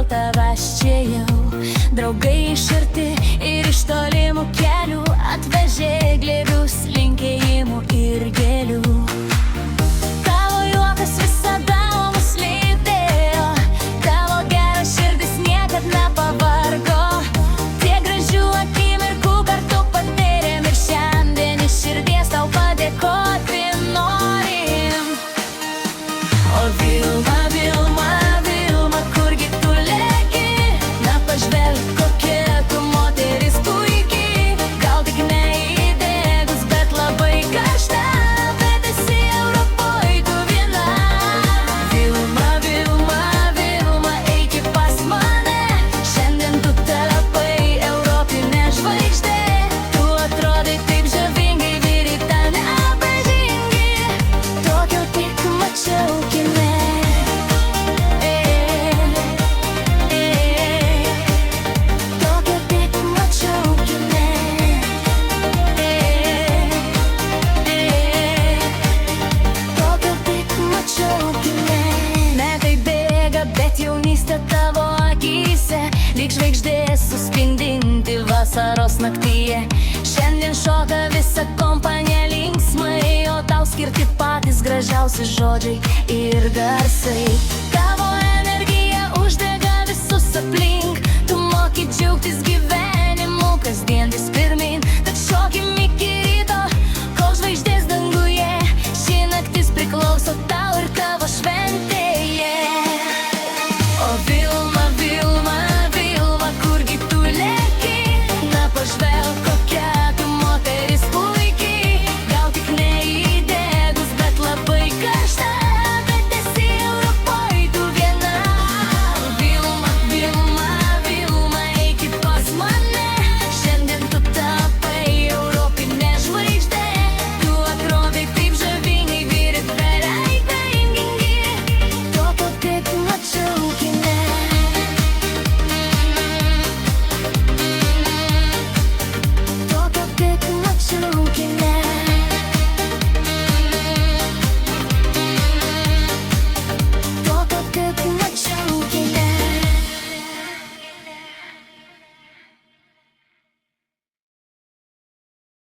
dėl tavęs čia jau. Draugai iš arti ir iš tolimų kelių atvežė glėbius linkėjimų ir gėlių. Tavo juokas visada mus lydėjo, tavo geras širdis niekad nepavargo. Tiek gražių akimirkų kartu patyrėm ir šiandien iš širdies tau padėkoti norim. O Vilma, Vilma, Vilma, kurgi tu leki? Na pažvelk, kokia tu moteris puikiai. Gal tik neįdegus, bet labai karšta, bet esi Europoj tu viena. Vilma, Vilma, Vilma, eiki pas mane. Šiandien tu tapai europinė žvaigždė. Tu atrodai taip žavingai, vyrai tau neabejingi. Tokio tik mačiau kine. Tokio tik mačiau kine. Tokio tik mačiau kine. Metai bėga, bet jaunystė tavo akyse lyg žvaigždė suspindinti vasaros naktyje. Šiandien šoka visa kompanija linksmai, o tau skirti patys gražiausi žodžiai ir garsai. Tavo energija uždega visus aplink.